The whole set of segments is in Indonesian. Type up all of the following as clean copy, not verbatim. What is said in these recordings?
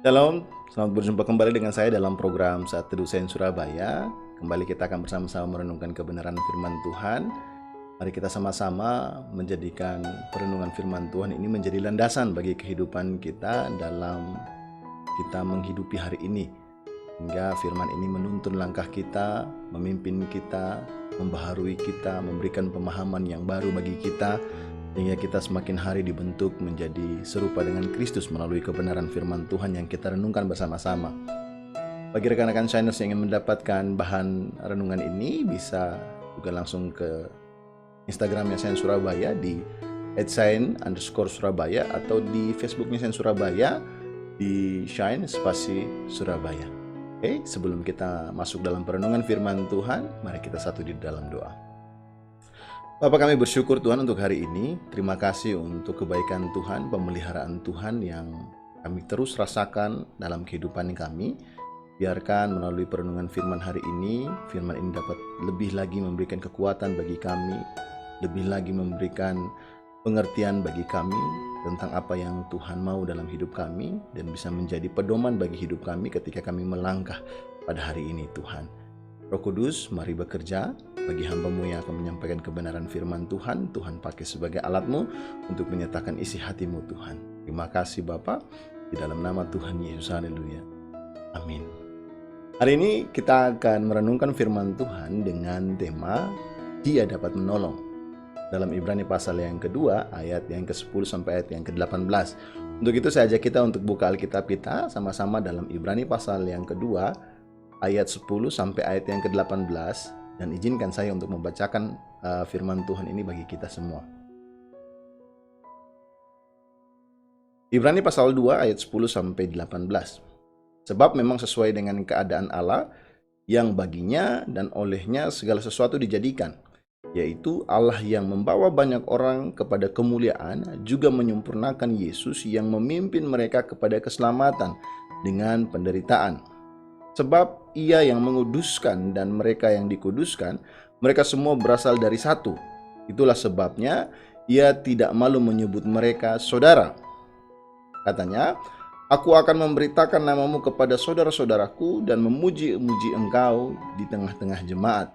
Shalom, selamat berjumpa kembali dengan saya dalam program Saat Teduh Sains Surabaya. Kembali kita akan bersama-sama merenungkan kebenaran firman Tuhan. Mari kita sama-sama menjadikan perenungan firman Tuhan ini menjadi landasan bagi kehidupan kita dalam kita menghidupi hari ini. Hingga firman ini menuntun langkah kita, memimpin kita, membaharui kita, memberikan pemahaman yang baru bagi kita, sehingga kita semakin hari dibentuk menjadi serupa dengan Kristus melalui kebenaran firman Tuhan yang kita renungkan bersama-sama. Bagi rekan-rekan Shiners yang ingin mendapatkan bahan renungan ini, bisa juga langsung ke Instagramnya Sains Surabaya di @sains_surabaya atau di Facebooknya Sains Surabaya di Shine Spasi Surabaya. Oke, sebelum kita masuk dalam perenungan firman Tuhan, mari kita satu di dalam doa. Bapak, kami bersyukur Tuhan untuk hari ini. Terima kasih untuk kebaikan Tuhan, pemeliharaan Tuhan yang kami terus rasakan dalam kehidupan kami. Biarkan melalui perenungan firman hari ini, firman ini dapat lebih lagi memberikan kekuatan bagi kami, lebih lagi memberikan pengertian bagi kami tentang apa yang Tuhan mau dalam hidup kami, dan bisa menjadi pedoman bagi hidup kami ketika kami melangkah pada hari ini Tuhan. Roh Kudus, mari bekerja bagi hamba-Mu yang akan menyampaikan kebenaran firman Tuhan. Tuhan pakai sebagai alat-Mu untuk menyatakan isi hati-Mu Tuhan. Terima kasih Bapa, di dalam nama Tuhan Yesus, haleluya. Amin. Hari ini kita akan merenungkan firman Tuhan dengan tema Dia dapat menolong. Dalam Ibrani pasal yang kedua, ayat yang ke-10 sampai ayat yang ke-18. Untuk itu saya ajak kita untuk buka Alkitab kita sama-sama dalam Ibrani pasal yang kedua, ayat 10 sampai ayat yang ke-18, dan izinkan saya untuk membacakan firman Tuhan ini bagi kita semua. Ibrani pasal 2 ayat 10 sampai 18. Sebab memang sesuai dengan keadaan Allah yang baginya dan olehnya segala sesuatu dijadikan, yaitu Allah yang membawa banyak orang kepada kemuliaan, juga menyempurnakan Yesus yang memimpin mereka kepada keselamatan dengan penderitaan. Sebab Ia yang menguduskan dan mereka yang dikuduskan, mereka semua berasal dari satu. Itulah sebabnya Ia tidak malu menyebut mereka saudara. Katanya, Aku akan memberitakan namamu kepada saudara-saudaraku dan memuji-muji engkau di tengah-tengah jemaat.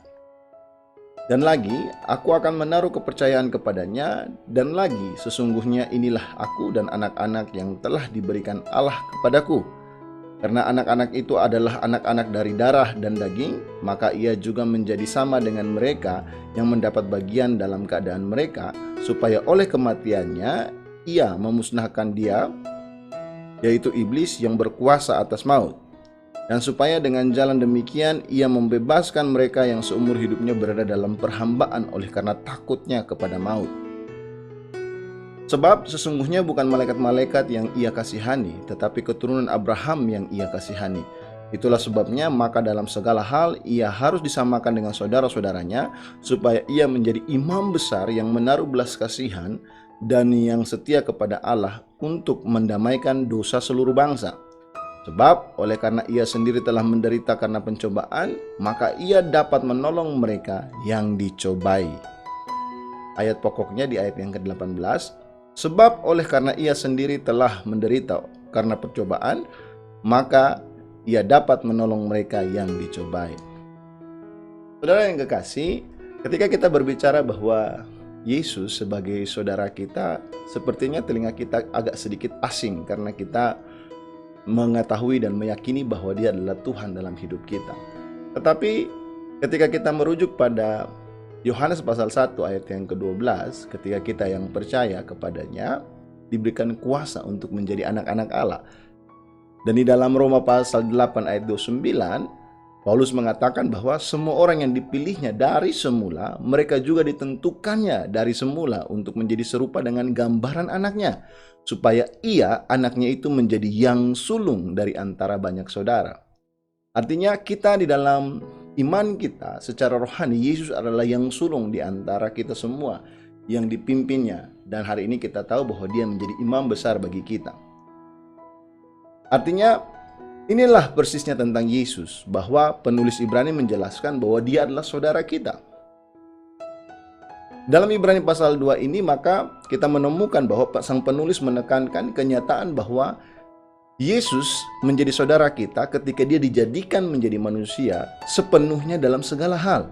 Dan lagi, aku akan menaruh kepercayaan kepadanya, dan lagi sesungguhnya inilah aku dan anak-anak yang telah diberikan Allah kepadaku. Karena anak-anak itu adalah anak-anak dari darah dan daging, maka ia juga menjadi sama dengan mereka yang mendapat bagian dalam keadaan mereka, supaya oleh kematiannya ia memusnahkan dia, yaitu iblis yang berkuasa atas maut. Dan supaya dengan jalan demikian ia membebaskan mereka yang seumur hidupnya berada dalam perhambaan oleh karena takutnya kepada maut. Sebab sesungguhnya bukan malaikat-malaikat yang ia kasihani, tetapi keturunan Abraham yang ia kasihani. Itulah sebabnya maka dalam segala hal ia harus disamakan dengan saudara-saudaranya, supaya ia menjadi imam besar yang menaruh belas kasihan dan yang setia kepada Allah untuk mendamaikan dosa seluruh bangsa. Sebab oleh karena ia sendiri telah menderita karena pencobaan, maka ia dapat menolong mereka yang dicobai. Ayat pokoknya di ayat yang ke-18. Sebab oleh karena ia sendiri telah menderita karena percobaan, maka ia dapat menolong mereka yang dicobai. Saudara yang kekasih, ketika kita berbicara bahwa Yesus sebagai saudara kita, sepertinya telinga kita agak sedikit asing karena kita mengetahui dan meyakini bahwa Dia adalah Tuhan dalam hidup kita. Tetapi ketika kita merujuk pada Yohanes pasal 1 ayat yang ke-12, ketika kita yang percaya kepadanya diberikan kuasa untuk menjadi anak-anak Allah. Dan di dalam Roma pasal 8 ayat 29, Paulus mengatakan bahwa semua orang yang dipilihnya dari semula, mereka juga ditentukannya dari semula untuk menjadi serupa dengan gambaran anaknya, supaya ia, anaknya itu, menjadi yang sulung dari antara banyak saudara. Artinya kita di dalam iman kita secara rohani, Yesus adalah yang sulung di antara kita semua yang dipimpinnya. Dan hari ini kita tahu bahwa Dia menjadi imam besar bagi kita. Artinya inilah persisnya tentang Yesus, bahwa penulis Ibrani menjelaskan bahwa Dia adalah saudara kita. Dalam Ibrani pasal 2 ini maka kita menemukan bahwa sang penulis menekankan kenyataan bahwa Yesus menjadi saudara kita ketika dia dijadikan menjadi manusia sepenuhnya dalam segala hal.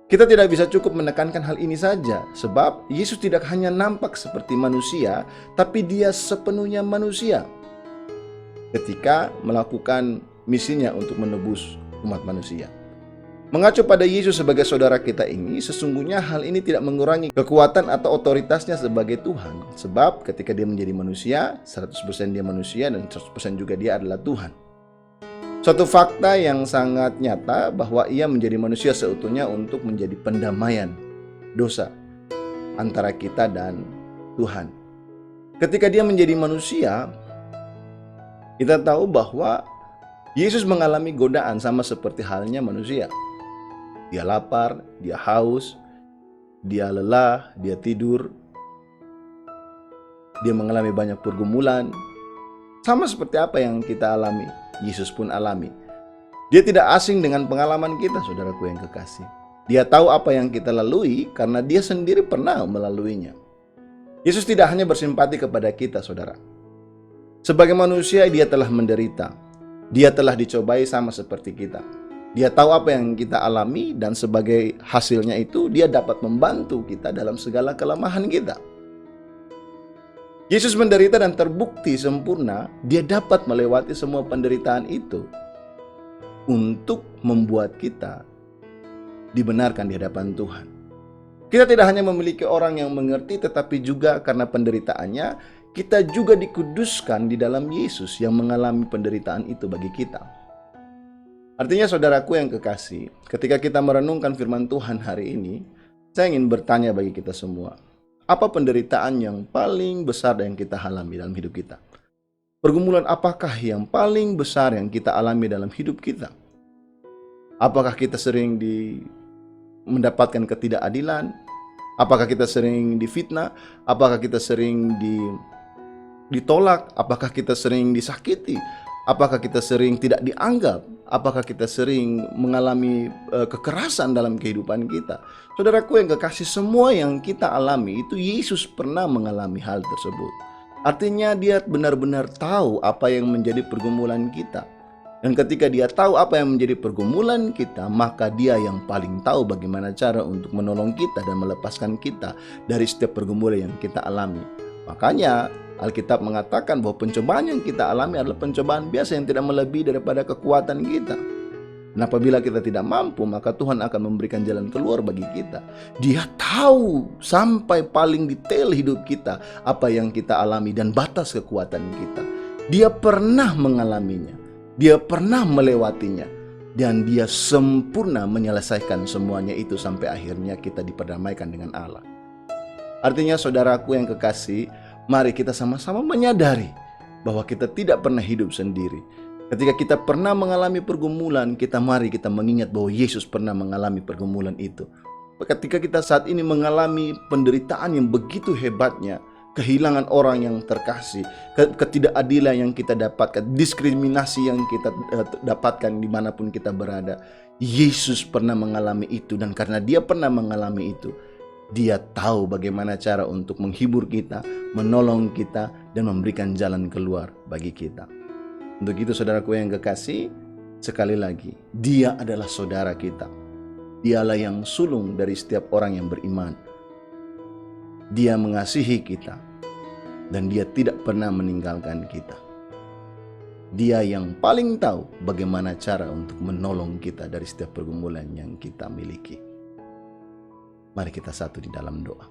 Kita tidak bisa cukup menekankan hal ini saja, sebab Yesus tidak hanya nampak seperti manusia, tapi dia sepenuhnya manusia ketika melakukan misinya untuk menebus umat manusia. Mengacu pada Yesus sebagai saudara kita ini, sesungguhnya hal ini tidak mengurangi kekuatan atau otoritasnya sebagai Tuhan. Sebab ketika dia menjadi manusia, 100% dia manusia dan 100% juga dia adalah Tuhan. Suatu fakta yang sangat nyata bahwa ia menjadi manusia seutuhnya untuk menjadi pendamaian dosa antara kita dan Tuhan. Ketika dia menjadi manusia, kita tahu bahwa Yesus mengalami godaan sama seperti halnya manusia. Dia lapar, dia haus, dia lelah, dia tidur, dia mengalami banyak pergumulan. Sama seperti apa yang kita alami, Yesus pun alami. Dia tidak asing dengan pengalaman kita, saudaraku yang kekasih. Dia tahu apa yang kita lalui karena dia sendiri pernah melaluinya. Yesus tidak hanya bersimpati kepada kita, saudara. Sebagai manusia, dia telah menderita. Dia telah dicobai sama seperti kita. Dia tahu apa yang kita alami dan sebagai hasilnya itu dia dapat membantu kita dalam segala kelemahan kita. Yesus menderita dan terbukti sempurna, dia dapat melewati semua penderitaan itu untuk membuat kita dibenarkan di hadapan Tuhan. Kita tidak hanya memiliki orang yang mengerti, tetapi juga karena penderitaannya, kita juga dikuduskan di dalam Yesus yang mengalami penderitaan itu bagi kita. Artinya saudaraku yang kekasih, ketika kita merenungkan firman Tuhan hari ini, saya ingin bertanya bagi kita semua, apa penderitaan yang paling besar yang kita alami dalam hidup kita? Pergumulan apakah yang paling besar yang kita alami dalam hidup kita? Apakah kita sering mendapatkan ketidakadilan? Apakah kita sering difitnah? Apakah kita sering ditolak? Apakah kita sering disakiti? Apakah kita sering tidak dianggap? Apakah kita sering mengalami kekerasan dalam kehidupan kita? Saudaraku yang kekasih, semua yang kita alami itu Yesus pernah mengalami hal tersebut. Artinya dia benar-benar tahu apa yang menjadi pergumulan kita. Dan ketika dia tahu apa yang menjadi pergumulan kita, maka dia yang paling tahu bagaimana cara untuk menolong kita dan melepaskan kita dari setiap pergumulan yang kita alami. Makanya Alkitab mengatakan bahwa pencobaan yang kita alami adalah pencobaan biasa yang tidak melebihi daripada kekuatan kita. Dan apabila kita tidak mampu, maka Tuhan akan memberikan jalan keluar bagi kita. Dia tahu sampai paling detail hidup kita, apa yang kita alami dan batas kekuatan kita. Dia pernah mengalaminya, dia pernah melewatinya, dan dia sempurna menyelesaikan semuanya itu sampai akhirnya kita diperdamaikan dengan Allah. Artinya saudaraku yang kekasih, mari kita sama-sama menyadari bahwa kita tidak pernah hidup sendiri. Ketika kita pernah mengalami pergumulan, mari kita mengingat bahwa Yesus pernah mengalami pergumulan itu. Ketika kita saat ini mengalami penderitaan yang begitu hebatnya, kehilangan orang yang terkasih, ketidakadilan yang kita dapatkan, diskriminasi yang kita dapatkan dimanapun kita berada, Yesus pernah mengalami itu. Dan karena dia pernah mengalami itu, dia tahu bagaimana cara untuk menghibur kita, menolong kita, dan memberikan jalan keluar bagi kita. Untuk itu saudaraku yang kekasih, sekali lagi, dia adalah saudara kita. Dialah yang sulung dari setiap orang yang beriman. Dia mengasihi kita, dan dia tidak pernah meninggalkan kita. Dia yang paling tahu bagaimana cara untuk menolong kita dari setiap pergumulan yang kita miliki. Mari kita satu di dalam doa.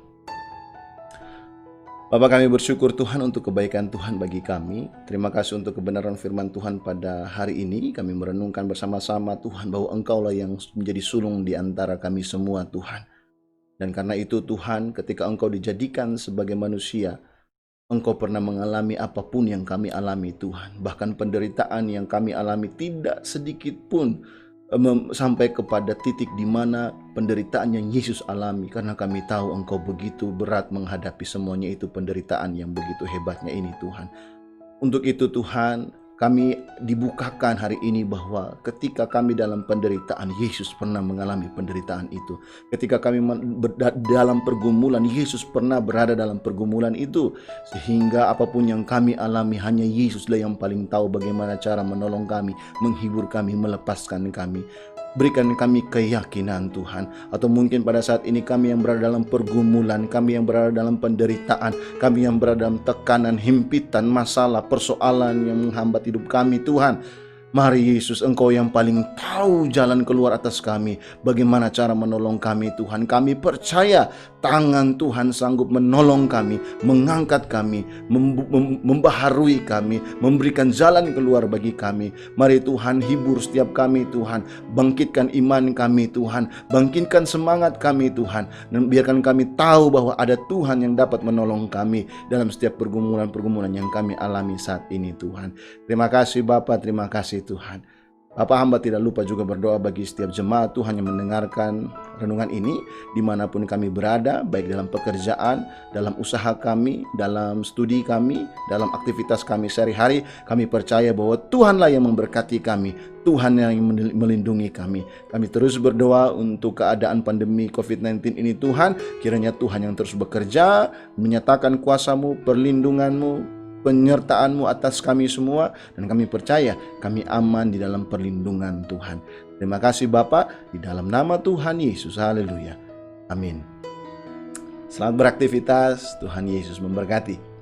Bapa, kami bersyukur Tuhan untuk kebaikan Tuhan bagi kami. Terima kasih untuk kebenaran firman Tuhan pada hari ini. Kami merenungkan bersama-sama Tuhan bahwa Engkaulah yang menjadi sulung di antara kami semua Tuhan. Dan karena itu Tuhan, ketika Engkau dijadikan sebagai manusia, Engkau pernah mengalami apapun yang kami alami Tuhan. Bahkan penderitaan yang kami alami tidak sedikit pun sampai kepada titik di mana penderitaan yang Yesus alami, karena kami tahu Engkau begitu berat menghadapi semuanya itu, penderitaan yang begitu hebatnya ini Tuhan. Untuk itu Tuhan, kami dibukakan hari ini bahwa ketika kami dalam penderitaan, Yesus pernah mengalami penderitaan itu. Ketika kami dalam pergumulan, Yesus pernah berada dalam pergumulan itu. Sehingga apapun yang kami alami, hanya Yesuslah yang paling tahu bagaimana cara menolong kami, menghibur kami, melepaskan kami. Berikan kami keyakinan Tuhan. Atau mungkin pada saat ini kami yang berada dalam pergumulan, kami yang berada dalam penderitaan, kami yang berada dalam tekanan, himpitan, masalah, persoalan yang menghambat hidup kami Tuhan. Mari Yesus, Engkau yang paling tahu jalan keluar atas kami, bagaimana cara menolong kami Tuhan. Kami percaya tangan Tuhan sanggup menolong kami, mengangkat kami, membaharui kami, memberikan jalan keluar bagi kami. Mari Tuhan, hibur setiap kami Tuhan, bangkitkan iman kami Tuhan, bangkitkan semangat kami Tuhan, dan biarkan kami tahu bahwa ada Tuhan yang dapat menolong kami dalam setiap pergumulan-pergumulan yang kami alami saat ini Tuhan. Terima kasih Bapa, terima kasih Tuhan. Bapak, hamba tidak lupa juga berdoa bagi setiap jemaat Tuhan yang mendengarkan renungan ini dimanapun kami berada, baik dalam pekerjaan, dalam usaha kami, dalam studi kami, dalam aktivitas kami sehari-hari. Kami percaya bahwa Tuhanlah yang memberkati kami, Tuhan yang melindungi kami. Kami terus berdoa untuk keadaan pandemi COVID-19 ini Tuhan, kiranya Tuhan yang terus bekerja, menyatakan kuasa-Mu, perlindungan-Mu, penyertaan-Mu atas kami semua, dan kami percaya kami aman di dalam perlindungan Tuhan. Terima kasih Bapa, di dalam nama Tuhan Yesus. Haleluya. Amin. Selamat beraktivitas. Tuhan Yesus memberkati.